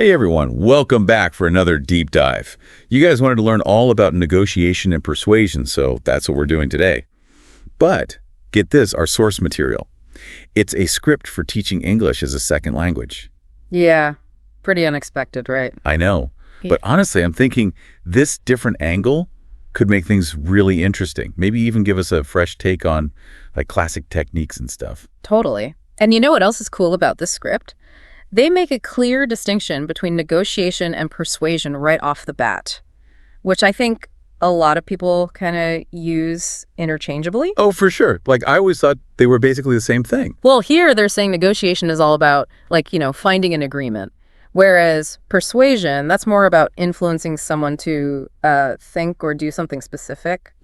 Hey everyone, welcome back for another deep dive. You guys wanted to learn all about negotiation and persuasion, so that's what we're doing today. But get this, our source material. It's a script for teaching English as a second language. Yeah, pretty unexpected, right? I know, but honestly, I'm thinking this different angle could make things really interesting. Maybe even give us a fresh take on like classic techniques and stuff. Totally. And you know what else is cool about this script? They make a clear distinction between negotiation and persuasion right off the bat, which I think a lot of people kind of use interchangeably. Oh, for sure. Like I always thought they were basically the same thing. Well, here they're saying negotiation is all about, finding an agreement, whereas persuasion, that's more about influencing someone to think or do something specific.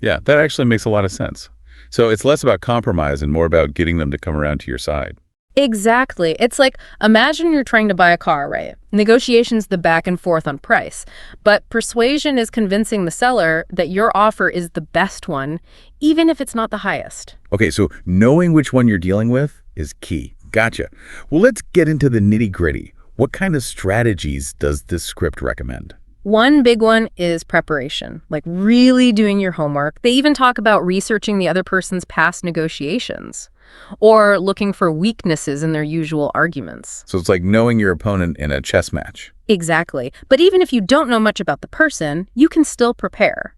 Yeah, that actually makes a lot of sense. So it's less about compromise and more about getting them to come around to your side. Exactly. It's like, imagine you're trying to buy a car, right? Negotiation's the back and forth on price, but persuasion is convincing the seller that your offer is the best one, even if it's not the highest. Okay, so knowing which one you're dealing with is key. Gotcha. Well, let's get into the nitty-gritty. What kind of strategies does this script recommend? One big one is preparation, like really doing your homework. They even talk about researching the other person's past negotiations or looking for weaknesses in their usual arguments. So it's like knowing your opponent in a chess match. Exactly. But even if you don't know much about the person, you can still prepare.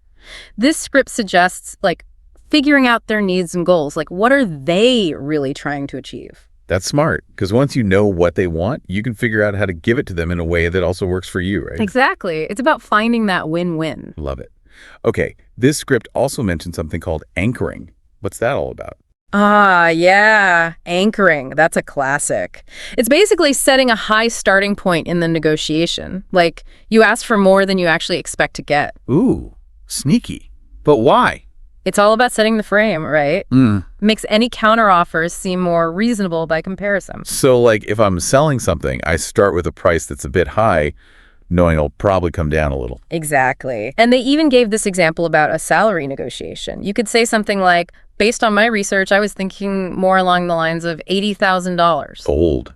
This script suggests, figuring out their needs and goals. Like, what are they really trying to achieve? That's smart, because once you know what they want, you can figure out how to give it to them in a way that also works for you, right? Exactly. It's about finding that win-win. Love it. Okay, this script also mentioned something called anchoring. What's that all about? Ah, yeah. Anchoring. That's a classic. It's basically setting a high starting point in the negotiation. Like, you ask for more than you actually expect to get. Ooh, sneaky. But why? It's all about setting the frame, right? Makes any counteroffers seem more reasonable by comparison. So, if I'm selling something, I start with a price that's a bit high, knowing it'll probably come down a little. Exactly. And they even gave this example about a salary negotiation. You could say something like, based on my research, I was thinking more along the lines of $80,000. Bold.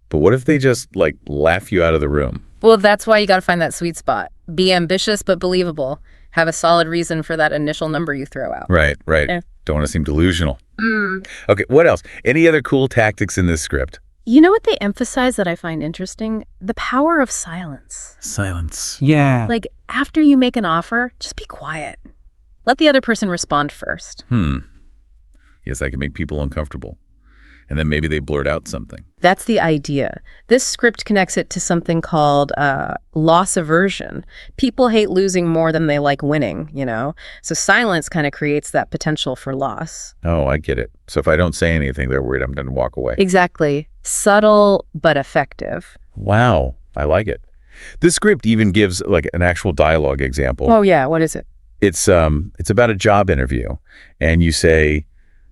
But what if they just, laugh you out of the room? Well, that's why you got to find that sweet spot. Be ambitious but believable. Have a solid reason for that initial number you throw out. Right. Yeah. Don't want to seem delusional. Okay, what else? Any other cool tactics in this script? You know what they emphasize that I find interesting? The power of silence. Silence. Yeah. After you make an offer, just be quiet. Let the other person respond first. Yes, that can make people uncomfortable. And then maybe they blurt out something. That's the idea. This script connects it to something called loss aversion. People hate losing more than they like winning, So silence kind of creates that potential for loss. Oh, I get it. So if I don't say anything, they're worried I'm going to walk away. Exactly. Subtle but effective. Wow, I like it. This script even gives an actual dialogue example. Oh yeah, what is it? It's about a job interview, and you say,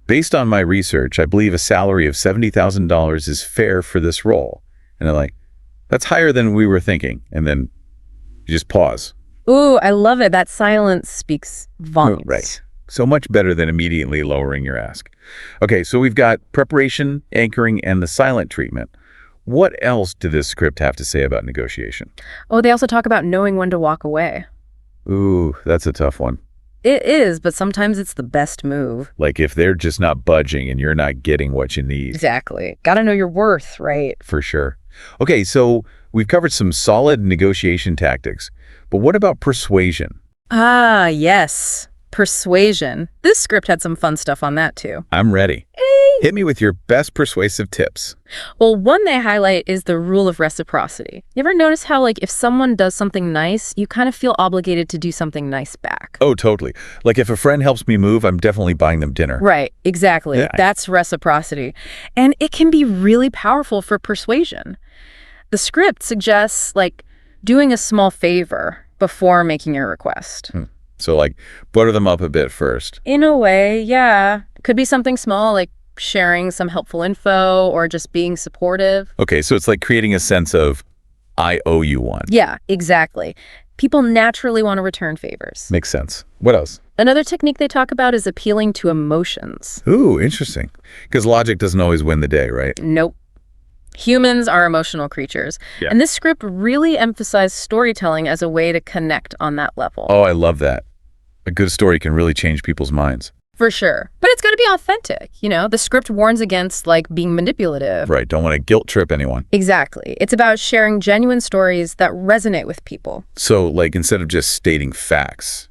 based on my research, I believe a salary of $70,000 is fair for this role. And they're like, that's higher than we were thinking. And then you just pause. Ooh, I love it. That silence speaks volumes. Right. So much better than immediately lowering your ask. Okay, so we've got preparation, anchoring, and the silent treatment. What else did this script have to say about negotiation? Oh, they also talk about knowing when to walk away. Ooh, that's a tough one. It is, but sometimes it's the best move. If they're just not budging and you're not getting what you need. Exactly. Got to know your worth, right? For sure. Okay, so we've covered some solid negotiation tactics, but what about persuasion? Ah, yes. Persuasion. This script had some fun stuff on that too. I'm ready. Hit me with your best persuasive tips. Well, one they highlight is the rule of reciprocity. You ever notice how, if someone does something nice, you kind of feel obligated to do something nice back? Oh, totally. If a friend helps me move, I'm definitely buying them dinner. Right, exactly. Yeah. That's reciprocity. And it can be really powerful for persuasion. The script suggests, doing a small favor before making your request. So, butter them up a bit first. In a way, yeah. Could be something small, like sharing some helpful info or just being supportive. Okay, so it's creating a sense of, I owe you one. Yeah, exactly. People naturally want to return favors. Makes sense. What else? Another technique they talk about is appealing to emotions. Ooh, interesting. Because logic doesn't always win the day, right? Nope. Humans are emotional creatures. Yeah. And this script really emphasized storytelling as a way to connect on that level. Oh, I love that. A good story can really change people's minds. For sure. But it's got to be authentic. The script warns against being manipulative. Right. Don't want to guilt trip anyone. Exactly. It's about sharing genuine stories that resonate with people. So, instead of just stating facts,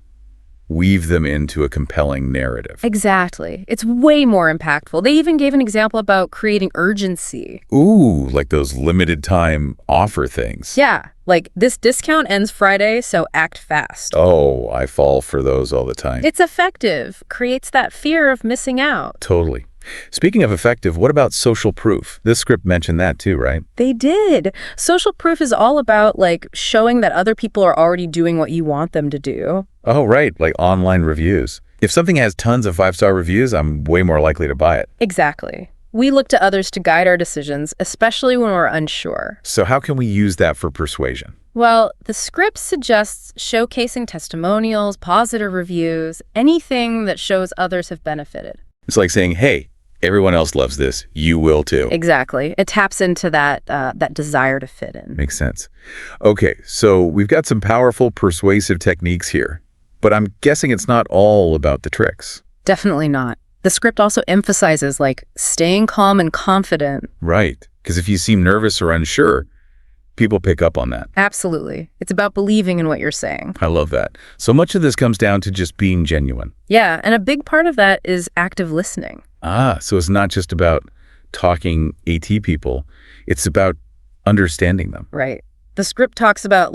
weave them into a compelling narrative. Exactly. It's way more impactful. They even gave an example about creating urgency. Ooh, like those limited time offer things. Yeah, this discount ends Friday, so act fast. Oh, I fall for those all the time. It's effective. Creates that fear of missing out. Totally. Speaking of effective, what about social proof? This script mentioned that too, right? They did. Social proof is all about showing that other people are already doing what you want them to do. Oh, right, like online reviews. If something has tons of 5-star reviews, I'm way more likely to buy it. Exactly. We look to others to guide our decisions, especially when we're unsure. So how can we use that for persuasion? Well, the script suggests showcasing testimonials, positive reviews, anything that shows others have benefited. It's like saying, hey, everyone else loves this. You will too. Exactly. It taps into that desire to fit in. Makes sense. Okay, so we've got some powerful persuasive techniques here, but I'm guessing it's not all about the tricks. Definitely not. The script also emphasizes staying calm and confident. Right, because if you seem nervous or unsure, people pick up on that. Absolutely. It's about believing in what you're saying. I love that. So much of this comes down to just being genuine. Yeah, and a big part of that is active listening. So it's not just about talking AT people, it's about understanding them. Right. The script talks about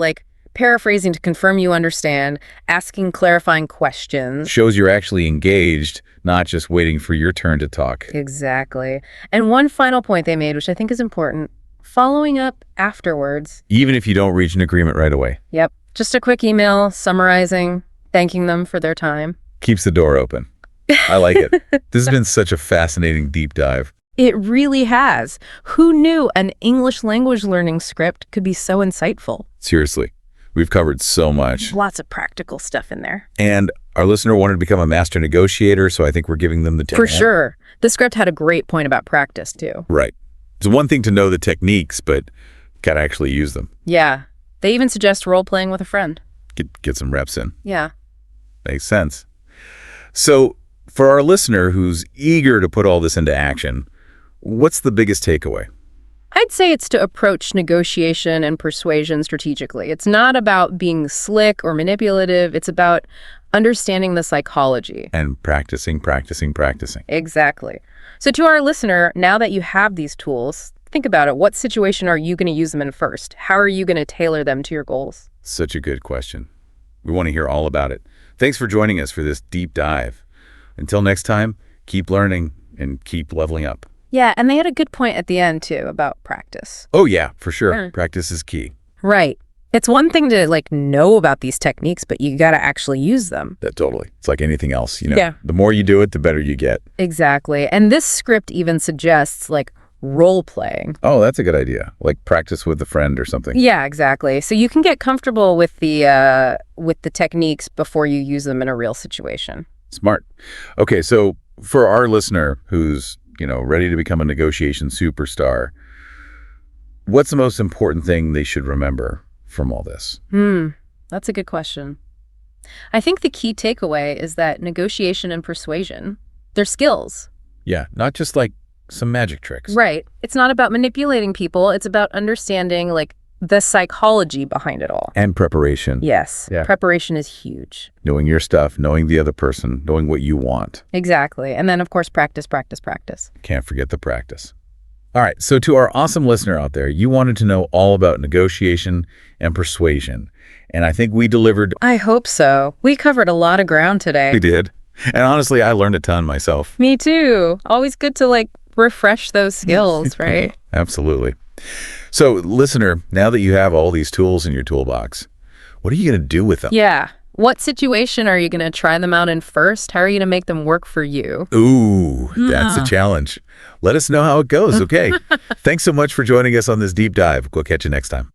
paraphrasing to confirm you understand, asking clarifying questions. Shows you're actually engaged, not just waiting for your turn to talk. Exactly. And one final point they made, which I think is important, following up afterwards. Even if you don't reach an agreement right away. Yep. Just a quick email summarizing, thanking them for their time. Keeps the door open. I like it. This has been such a fascinating deep dive. It really has. Who knew an English language learning script could be so insightful? Seriously, we've covered so much. Lots of practical stuff in there. And our listener wanted to become a master negotiator, so I think we're giving them the tip. For sure. The script had a great point about practice, too. Right. It's one thing to know the techniques, but gotta actually use them. Yeah. They even suggest role-playing with a friend. Get some reps in. Yeah. Makes sense. So for our listener who's eager to put all this into action, what's the biggest takeaway? I'd say it's to approach negotiation and persuasion strategically. It's not about being slick or manipulative. It's about understanding the psychology. And practicing. Exactly. So to our listener, now that you have these tools, think about it. What situation are you going to use them in first? How are you going to tailor them to your goals? Such a good question. We want to hear all about it. Thanks for joining us for this deep dive. Until next time, keep learning and keep leveling up. Yeah, and they had a good point at the end, too, about practice. Oh, yeah, for sure. Practice is key. Right. It's one thing to know about these techniques, but you got to actually use them. Totally. It's like anything else, Yeah. The more you do it, the better you get. Exactly. And this script even suggests role playing. Oh, that's a good idea. Like practice with a friend or something. Yeah, exactly. So you can get comfortable with the techniques before you use them in a real situation. Smart. Okay, so for our listener who's, ready to become a negotiation superstar, what's the most important thing they should remember from all this? That's a good question. I think the key takeaway is that negotiation and persuasion, they're skills. Yeah, not just some magic tricks. Right. It's not about manipulating people. It's about understanding the psychology behind it all. And preparation. Yes. Yeah. Preparation is huge. Knowing your stuff, knowing the other person, knowing what you want. Exactly. And then, of course, practice. Can't forget the practice. All right, so to our awesome listener out there, you wanted to know all about negotiation and persuasion. And I think we delivered. I hope so. We covered a lot of ground today. We did. And honestly, I learned a ton myself. Me too. Always good to refresh those skills, right? Absolutely. So, listener, now that you have all these tools in your toolbox, what are you going to do with them? Yeah. What situation are you going to try them out in first? How are you going to make them work for you? Ooh, that's a challenge. Let us know how it goes, okay? Thanks so much for joining us on this deep dive. We'll catch you next time.